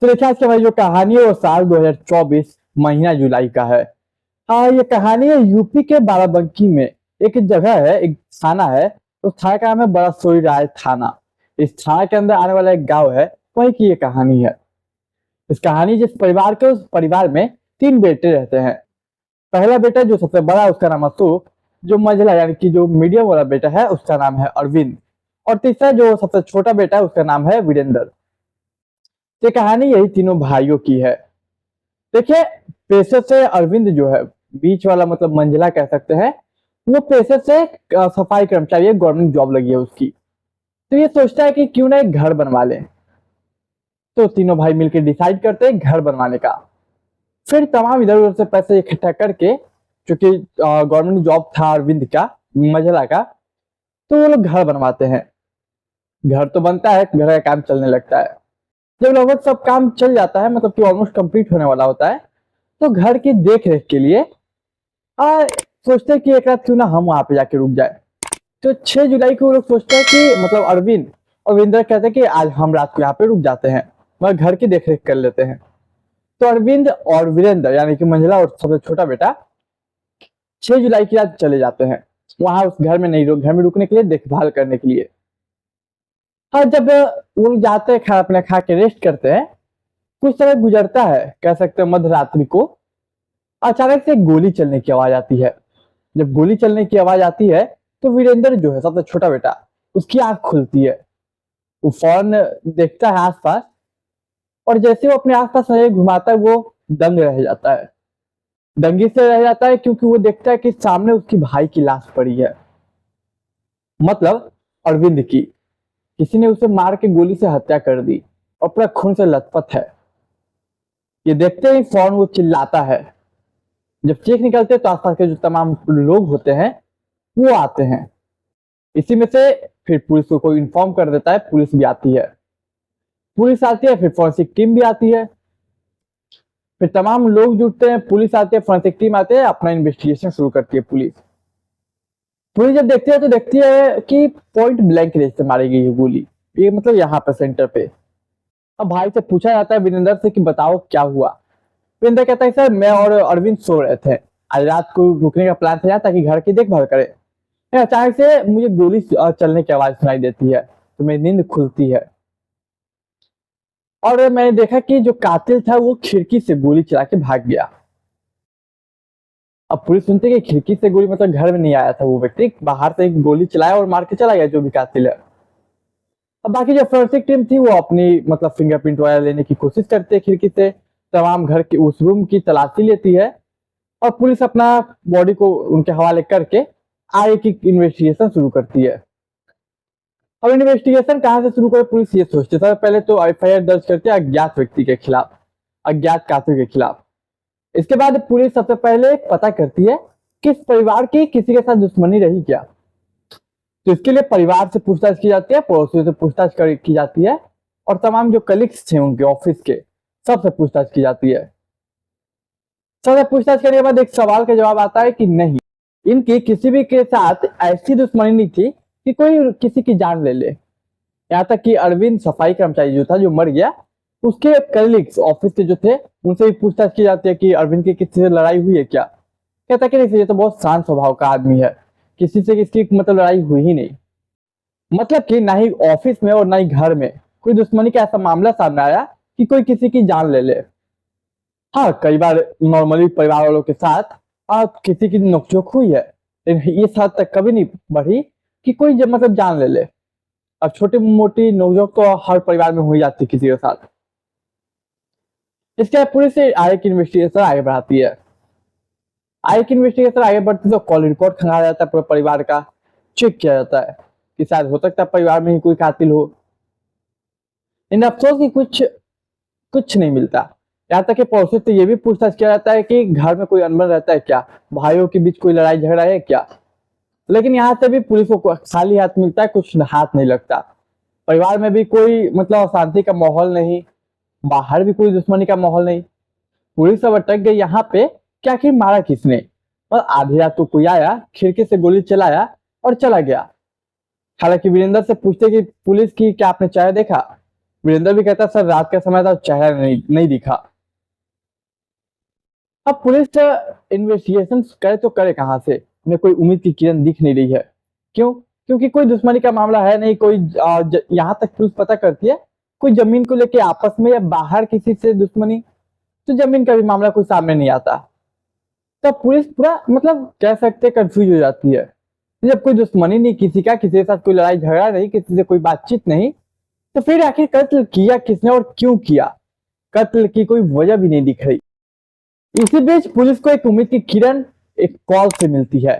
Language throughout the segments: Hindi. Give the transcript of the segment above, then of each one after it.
तो देखिए आज की हमारी जो कहानी है वो साल 2024 महीना जुलाई का है। हाँ, ये कहानी है यूपी के बाराबंकी में। एक जगह है, एक थाना है। उस थाना का नाम है बड़ा सोई राय थाना। इस थाना के अंदर आने वाला एक गांव है, वहीं की ये कहानी है। इस कहानी जिस परिवार के, उस परिवार में 3 बेटे रहते हैं। पहला बेटा जो सबसे बड़ा है उसका नाम अशोक। जो मझला यानी कि जो मीडियम वाला बेटा है उसका नाम है अरविंद। और तीसरा जो सबसे छोटा बेटा है उसका नाम है वीरेंद्र। ये कहानी यही तीनों भाइयों की है। देखिए, पेशे से अरविंद जो है, बीच वाला मतलब मंझला कह सकते हैं, वो पेशे से सफाई कर्मचारी है, गवर्नमेंट जॉब लगी है उसकी। तो ये सोचता है कि क्यों ना एक घर बनवा ले। तो तीनों भाई मिलकर डिसाइड करते हैं घर बनवाने का। फिर तमाम इधर उधर से पैसे इकट्ठा करके, क्योंकि गवर्नमेंट जॉब था अरविंद का, मंझला का, तो वो लोग घर बनवाते हैं। घर तो बनता है, घर का काम चलने लगता है। जब लगभग सब काम चल जाता है, मतलब कि ऑलमोस्ट कंप्लीट होने वाला होता है, तो घर की देख रेख के लिए सोचते हैं कि एक रात क्यों ना हम वहां पे जाके रुक जाए। तो 6 जुलाई को वो लोग सोचते हैं कि मतलब अरविंद और वीरेंद्र कहते हैं कि आज हम रात को यहाँ पे रुक जाते हैं, मगर घर की देख रेख कर लेते हैं। तो अरविंद और वीरेंद्र यानी कि मंझला और सबसे छोटा बेटा 6 जुलाई की रात चले जाते हैं वहां उस घर में, नहीं घर में रुकने के लिए, देखभाल करने के लिए। और जब वो लोग जाते हैं, खाना पीना खा के रेस्ट करते हैं, कुछ समय गुजरता है, कह सकते हैं मध्य रात्रि को, अचानक से गोली चलने की आवाज आती है। जब गोली चलने की आवाज आती है तो वीरेंद्र जो है सबसे छोटा बेटा, उसकी आंख खुलती है। वो फौरन देखता है आसपास, और जैसे वो अपने आसपास नजर घुमाता है वो दंग रह जाता है। दंगी से रह जाता है क्योंकि वो देखता है कि सामने उसकी भाई की लाश पड़ी है, मतलब अरविंद की। किसी ने उसे मार के गोली से हत्या कर दी और पूरा खून से लथपथ है। ये देखते ही फौरन वो चिल्लाता है। जब चीख निकलते तो आसपास के जो तमाम लोग होते हैं वो आते हैं। इसी में से फिर पुलिस को कोई इन्फॉर्म कर देता है, पुलिस भी आती है। पुलिस आती है, फिर फोरेंसिक टीम भी आती है। फिर तमाम लोग जुटते हैं, पुलिस आती है, फोरेंसिक टीम आते हैं, अपना इन्वेस्टिगेशन शुरू करती है पुलिस। पुलिस जब देखती है तो देखती है कि पॉइंट ब्लैंक रेंज से मारी गई है गोली, ये मतलब यहाँ पे सेंटर पे। अब भाई से पूछा जाता है वीरेंद्र से कि बताओ क्या हुआ। वीरेंद्र कहता है सर, मैं और अरविंद सो रहे थे, आज रात को रुकने का प्लान था ताकि घर की देखभाल करे। अचानक से मुझे गोली चलने की आवाज सुनाई देती है, तो मेरी नींद खुलती है और मैंने देखा कि जो कातिल था वो खिड़की से गोली चला के भाग गया। अब पुलिस सुनती है कि खिड़की से गोली, मतलब घर में नहीं आया था वो व्यक्ति, बाहर से एक गोली चलाया और मार के चला गया जो भी कातिल है। अब बाकी जो फोरेंसिक टीम थी वो अपनी मतलब फिंगरप्रिंट वगैरह लेने की कोशिश करती है, खिड़की से तमाम घर की उस रूम की तलाशी लेती है, और पुलिस अपना बॉडी को उनके हवाले करके आगे की इन्वेस्टिगेशन शुरू करती है। अब इन्वेस्टिगेशन कहां से शुरू करे पुलिस ये सोचती है। पहले तो एफआईआर दर्ज करते हैं अज्ञात व्यक्ति के खिलाफ, अज्ञात कातिल के खिलाफ। इसके बाद पुलिस सबसे पहले पता करती है कि इस परिवार की किसी के साथ दुश्मनी रही क्या। तो इसके लिए परिवार से पूछताछ की जाती है, पड़ोसियों से पूछताछ की जाती है, और तमाम जो कलीग्स थे उनके ऑफिस के, सबसे पूछताछ की जाती है। सबसे पूछताछ करने के बाद एक सवाल का जवाब आता है कि नहीं, इनकी किसी भी के साथ ऐसी दुश्मनी नहीं थी कि कोई किसी की जान ले ले। यहाँ तक कि अरविंद सफाई कर्मचारी जो था, जो मर गया, उसके कलीग्स ऑफिस के जो थे उनसे भी पूछताछ की जाती है कि अरविंद की किसी से लड़ाई हुई है क्या। कहता है कि नहीं, ये तो बहुत शांत स्वभाव का आदमी है, किसी से किसकी मतलब लड़ाई हुई ही नहीं। मतलब कि ना ही ऑफिस में और ना ही घर में कोई दुश्मनी का ऐसा मामला सामने आया कि कोई किसी की जान ले ले। हाँ, कई बार नॉर्मली परिवार वालों के साथ किसी की नोकझोंक हुई है, लेकिन इस हद तक कभी नहीं बढ़ी कि कोई मतलब जान ले ले। अब छोटी मोटी नोकझोंक तो हर परिवार में हो ही जाती है किसी के साथ। इसके बाद पुलिस आगे की इन्वेस्टिगेशन आगे बढ़ाती है। आगे की इन्वेस्टिगेशन आगे बढ़ती तो कॉल रिकॉर्ड खंगाला जाता है, पूरे परिवार का चेक किया जाता है कि शायद हो सकता है परिवार में ही कोई कातिल हो। इन अफसोस की कुछ कुछ नहीं मिलता। यहाँ तक कि पड़ोसी से ये भी पूछताछ किया जाता है कि घर में कोई अनबन रहता है क्या, भाइयों के बीच कोई लड़ाई झगड़ा है क्या। लेकिन यहाँ से भी पुलिस को खाली हाथ मिलता है, कुछ हाथ नहीं लगता। परिवार में भी कोई मतलब अशांति का माहौल नहीं, बाहर भी कोई दुश्मनी का माहौल नहीं। पुलिस अब अटक गई यहाँ पे कि आखिर मारा किसने। और आधी रात को कोई आया, खिड़की से गोली चलाया और चला गया। हालांकि वीरेंद्र से पूछते कि पुलिस की क्या आपने चाय देखा, वीरेंद्र भी कहता है सर रात का समय था, चेहरा नहीं दिखा। अब पुलिस इन्वेस्टिगेशन करे तो करे कहाँ से, उन्हें कोई उम्मीद की किरण दिख नहीं रही है। क्यों? क्योंकि कोई दुश्मनी का मामला है नहीं, कोई यहाँ तक पुलिस पता करती है कोई जमीन को लेके आपस में या बाहर किसी से दुश्मनी, तो जमीन का भी मामला कोई सामने नहीं आता। तब पुलिस पूरा मतलब कह सकते कंफ्यूज हो जाती है। जब कोई दुश्मनी नहीं किसी का, किसी के साथ कोई लड़ाई झगड़ा नहीं, किसी से कोई बातचीत नहीं, तो फिर आखिर कत्ल किया किसने और क्यों किया? कत्ल की कोई वजह भी नहीं दिख रही। इसी बीच पुलिस को एक उम्मीद की किरण एक कॉल से मिलती है।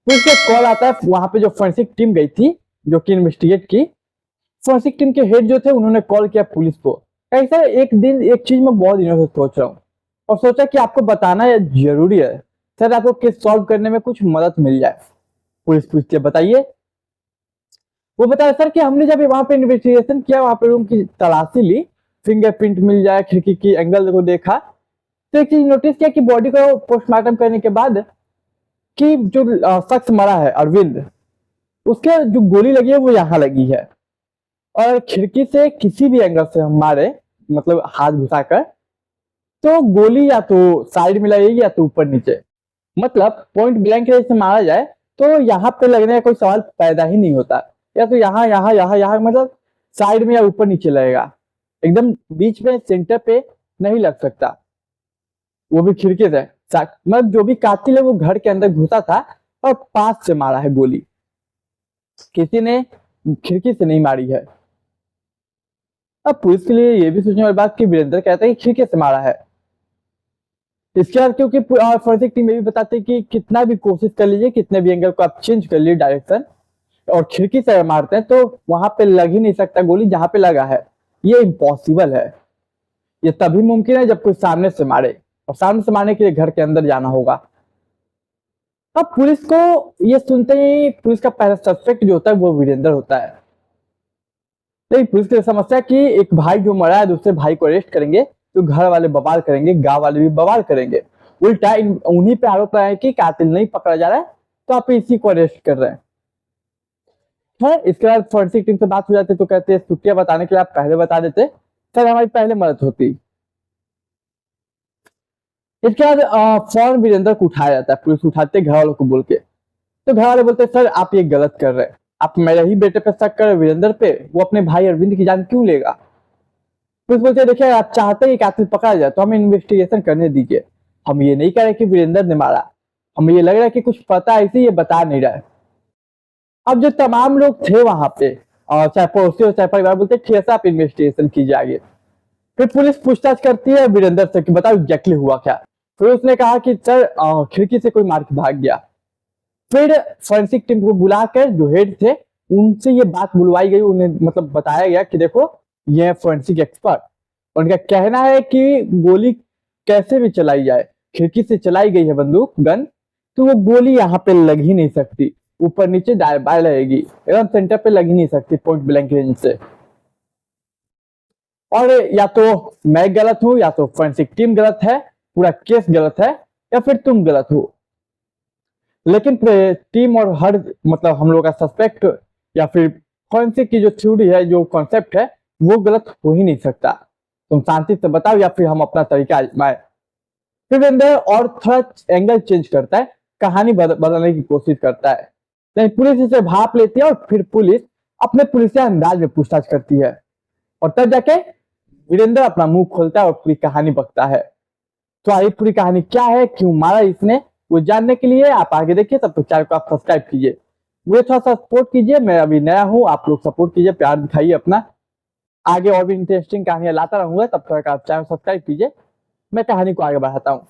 पुलिस का कॉल आता है, वहां पे जो फोरेंसिक टीम गई थी जो कि इन्वेस्टिगेट की, फोरेंसिक टीम के हेड जो थे उन्होंने कॉल किया पुलिस को। ऐसा एक दिन एक चीज मैं बहुत दिनों से सोच रहा हूँ और सोचा कि आपको बताना जरूरी है, सर आपको केस सॉल्व करने में कुछ मदद मिल जाए। पुलिस पूछती है बताइए। वो बताया सर कि हमने जब वहां पे इन्वेस्टिगेशन किया, वहां पे रूम की तलाशी ली, फिंगरप्रिंट मिल जाए, खिड़की की एंगल को देखा, तो एक चीज नोटिस किया कि बॉडी को पोस्टमार्टम करने के बाद कि जो शख्स मरा है अरविंद, उसके जो गोली लगी है वो यहाँ लगी है, और खिड़की से किसी भी एंगल से हम मारे मतलब हाथ घुसाकर, तो गोली या तो साइड में लगेगी या तो ऊपर नीचे, मतलब पॉइंट ब्लैंक रेंज से मारा जाए तो यहाँ पे लगने का कोई सवाल पैदा ही नहीं होता, या तो यहाँ यहाँ यहाँ यहाँ मतलब साइड में या ऊपर नीचे लगेगा, एकदम बीच में सेंटर पे नहीं लग सकता, वो भी खिड़की से। मतलब जो भी कातिल है वो घर के अंदर घुसा था और पास से मारा है गोली, किसी ने खिड़की से नहीं मारी है। अब पुलिस के लिए ये भी सोचने वाली बात कि वीरेंद्र कहता है कि खिड़की से मारा है। इसके बाद क्योंकि फोरेंसिक टीम ये भी बताती है कि कितना भी कोशिश कर लीजिए, कितने भी एंगल को आप चेंज कर लीजिए डायरेक्शन, और खिड़की से मारते हैं तो वहां पे लग ही नहीं सकता गोली जहां पे लगा है, ये इम्पॉसिबल है। ये तभी मुमकिन है जब कोई सामने से मारे, और सामने से मारने के लिए घर के अंदर जाना होगा। अब पुलिस को ये सुनते ही पुलिस का पहला सस्पेक्ट जो होता है वो वीरेंद्र होता है। लेकिन पुलिस की समस्या कि एक भाई जो मरा है दूसरे भाई को अरेस्ट करेंगे तो घर वाले बवाल करेंगे, गांव वाले भी बवाल करेंगे, उल्टा उन्हीं पे आरोप लगाए कि कातिल नहीं पकड़ा जा रहा है तो आप इसी को अरेस्ट कर रहे हैं। इसके बाद फोरेंसिक टीम से बात हो जाती है तो कहते हैं छुट्टियां बताने के लिए आप पहले बता देते, सर हमारी पहले मदद होती। इसके बाद फौरन वीरेंद्र को उठाया जाता है, पुलिस उठाते घर वालों को बोल के, तो घर वाले बोलते हैं सर आप ये गलत कर रहे हैं, आप मेरे ही बेटे पे शक कर रहे वीरेंद्र पे, वो अपने भाई अरविंद की जान क्यों लेगा? पुलिस बोलते हैं देखिए आप चाहते हैं कातिल पकड़ा जाए तो हमें इन्वेस्टिगेशन करने दीजिए, हम ये नहीं कह रहे कि वीरेंद्र ने मारा, हमें ये लग रहा है कि कुछ पता है इसे ये बता नहीं रहा है। अब जो तमाम लोग थे वहां पे और चाहे पड़ोसी हो चाहे परिवार, बोलते ठीक है आप इन्वेस्टिगेशन कीजिए आगे। फिर पुलिस पूछताछ करती है वीरेंद्र से कि बताओ एग्जैक्टली हुआ क्या। फिर उसने कहा कि सर खिड़की से कोई मार के भाग गया। फिर फोरेंसिक टीम को बुलाकर जो हेड थे उनसे ये बात बुलवाई गई, उन्हें मतलब बताया गया कि देखो ये फोरेंसिक एक्सपर्ट, उनका कहना है कि गोली कैसे भी चलाई जाए, खिड़की से चलाई गई है बंदूक गन, तो वो गोली यहाँ पे लग ही नहीं सकती, ऊपर नीचे दाएं बाएं लगेगी, एकदम सेंटर पे लग ही नहीं सकती पॉइंट ब्लैंक रेंज से। और या तो मैं गलत हूं या तो फोरेंसिक टीम गलत है, पूरा केस गलत है, या फिर तुम गलत हो, लेकिन टीम और हर मतलब हम लोग का सस्पेक्ट या फिर फोरेंसिक की जो थ्योरी है जो कॉन्सेप्ट है वो गलत हो ही नहीं सकता, तुम शांति से बताओ या फिर हम अपना तरीका आजमाए। फिर अंदर और थोड़ा एंगल चेंज करता है, कहानी बदलने की कोशिश करता है, लेकिन पुलिस इसे भाप लेती है और फिर पुलिस अपने पुलिसिया अंदाज में पूछताछ करती है, और तब जाके वीरेंद्र अपना मुंह खोलता है और पूरी कहानी बकता है। तो आगे पूरी कहानी क्या है, क्यों मारा इसने, वो जानने के लिए आप आगे देखिए, तब तक चैनल को आप सब्सक्राइब कीजिए, मुझे थोड़ा सा सपोर्ट कीजिए, मैं अभी नया हूँ, आप लोग सपोर्ट कीजिए, प्यार दिखाइए अपना, आगे और भी इंटरेस्टिंग कहानियां लाता रहूंगा, तब तक आप चैनल सब्सक्राइब कीजिए, मैं कहानी को आगे बढ़ाता हूँ।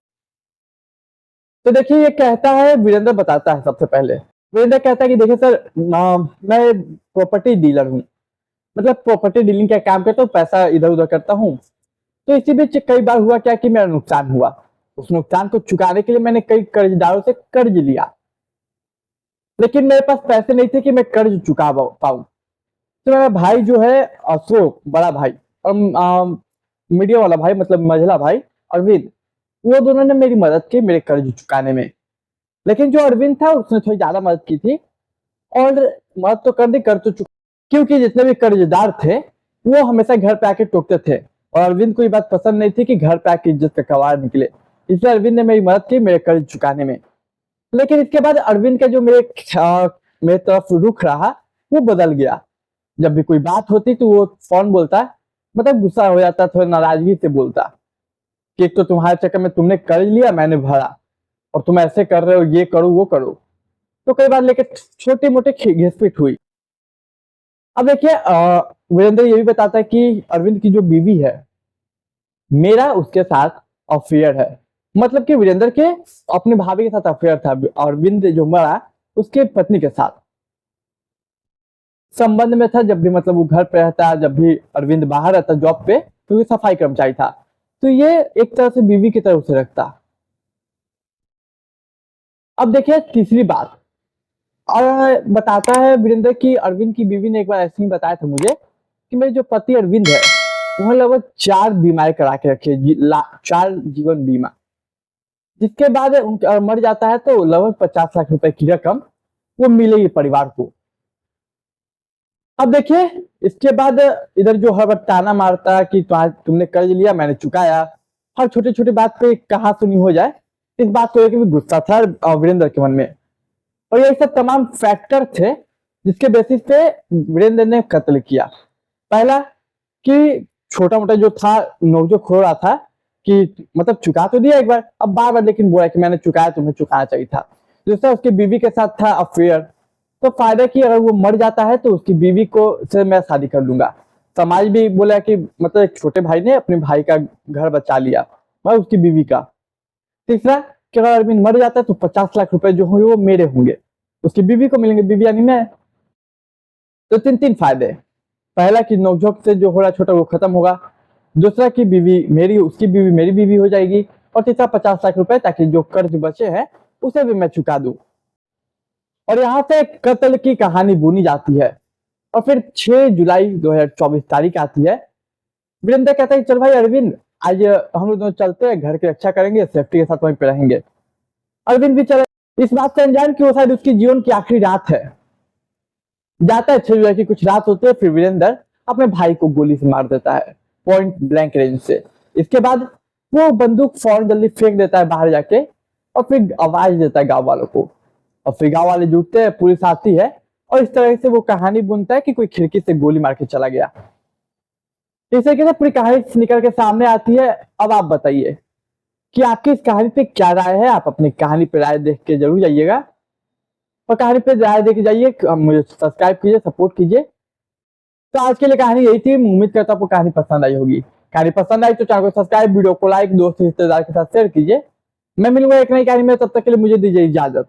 तो देखिए ये कहता है, वीरेंद्र बताता है, सबसे पहले वीरेंद्र कहता है कि देखिए सर मैं प्रॉपर्टी डीलर हूँ, मतलब प्रॉपर्टी डीलिंग का काम करता हूँ, पैसा इधर उधर करता हूँ, तो इसी बीच कई बार हुआ क्या कि मेरा नुकसान हुआ, उस नुकसान को चुकाने के लिए मैंने कई कर्जदारों से कर्ज लिया, लेकिन मेरे पास पैसे नहीं थे कि मैं कर्ज चुका पाऊं। तो मेरा भाई जो है अशोक बड़ा भाई और मीडिया वाला भाई मतलब मझला भाई अरविंद, वो दोनों ने मेरी मदद की मेरे कर्ज चुकाने में, लेकिन जो अरविंद था उसने थोड़ी ज्यादा मदद की थी, और मदद तो कर दी, कर तो चुका, क्योंकि जितने भी कर्जदार थे वो हमेशा घर पे आके टोकते थे और अरविंद को ये बात पसंद नहीं थी कि घर पे आके इज्जत का कवाड़ निकले। इसलिए अरविंद ने मेरी मदद की मेरे कर्ज चुकाने में। लेकिन इसके बाद अरविंद का जो मेरे तरफ रुख रहा वो बदल गया। जब भी कोई बात होती तो वो फोन बोलता, मतलब गुस्सा हो जाता, थोड़ा नाराजगी से बोलता कि एक तो तुम्हारे चक्कर में तुमने कर्ज लिया, मैंने भरा, और तुम ऐसे कर रहे हो, ये करो वो करो। तो कई बार लेके छोटी मोटी घिसपिट हुई। अब देखिए वीरेंद्र ये भी बताता है कि अरविंद की जो बीवी है, मेरा उसके साथ अफेयर है। मतलब कि वीरेंद्र के अपने भाभी के साथ अफेयर था, अरविंद जो मरा उसके पत्नी के साथ संबंध में था। जब भी मतलब वो घर पे रहता, जब भी अरविंद बाहर रहता जॉब पे, क्योंकि सफाई कर्मचारी था, तो ये एक तरह से बीवी की तरफ से रखता। अब देखिए तीसरी बात, और बताता है वीरेंद्र की अरविंद की बीवी ने एक बार ऐसे ही बताया था मुझे कि मेरे जो पति अरविंद है वो लगभग 4 बीमारी करा के रखे, 4 जीवन बीमा, जिसके बाद उनका मर जाता है तो लगभग 50 लाख रुपए की रकम वो मिलेगी परिवार को। अब देखिए इसके बाद इधर जो हर बार ताना मारता कि तुमने कर्ज लिया, मैंने चुकाया, हर छोटे छोटे बात पे कहा सुनी हो जाए, इस बात को लेकर भी गुस्सा था वीरेंद्र के मन में। और ये सब तमाम फैक्टर थे जिसके बेसिस पे वीरेंद्र ने कत्ल किया। पहला कि छोटा मोटा जो था नोकझोंक हो रहा था कि मतलब चुका तो दिया एक बार, अब बार बार लेकिन बोला कि मैंने चुकाया, तुम्हें चुकाना चाहिए था। दूसरा उसकी बीवी के साथ था अफेयर, तो फायदा कि अगर वो मर जाता है तो उसकी बीवी को से मैं शादी कर लूंगा। समाज भी बोला कि मतलब एक छोटे भाई ने अपने भाई का घर बचा लिया, मैं उसकी बीवी का। तीसरा कि अगर अरविंद मर जाता है तो 50 लाख रुपए जो होंगे वो मेरे होंगे, उसकी बीवी को मिलेंगे, बीवी यानी मैं। तो तीन फायदे, पहला कि नोकझोंक से जो हो रहा छोटा वो खत्म होगा, दूसरा कि बीवी मेरी, उसकी बीवी मेरी बीवी हो जाएगी, और तीसरा 50 लाख रुपए ताकि जो कर्ज बचे हैं उसे भी मैं चुका दूं। और यहाँ से कत्ल की कहानी बुनी जाती है। और फिर 6 जुलाई 2024 तारीख आती है। वीरेंद्र कहता है चल भाई अरविंद, आज हम लोग दोनों चलते हैं, घर की रक्षा करेंगे, सेफ्टी के साथ वहीं पे रहेंगे। अरविंद भी चले, इस बात से अनजान कि वो शायद उसकी जीवन की आखिरी रात है। जाता है 6 जुलाई की कुछ रात होती है, फिर वीरेंद्र अपने भाई को गोली से मार देता है, पॉइंट ब्लैंक रेंज से। इसके बाद वो बंदूक फौरन जल्दी फेंक देता है बाहर जाके, और फिर आवाज देता है गांव वालों को, और फिर गांव वाले जुटते हैं, पुलिस आती है, और इस तरह से वो कहानी बुनता है कि कोई खिड़की से गोली मार के चला गया। इस तरीके से पूरी कहानी निकल के सामने आती है। अब आप बताइए कि आपकी इस कहानी पे क्या राय है। आप अपनी कहानी पे राय देख के जरूर जाइएगा, और कहानी पे राय देके जाइए, मुझे सब्सक्राइब कीजिए, सपोर्ट कीजिए। तो आज के लिए कहानी यही थी, उम्मीद करता हूँ आपको कहानी पसंद आई होगी। कहानी पसंद आई तो चैनल को सब्सक्राइब, वीडियो को लाइक, दोस्त रिश्तेदार के साथ शेयर कीजिए। मैं मिलूंगा एक नई कहानी में, तब तक के लिए मुझे दीजिए इजाजत।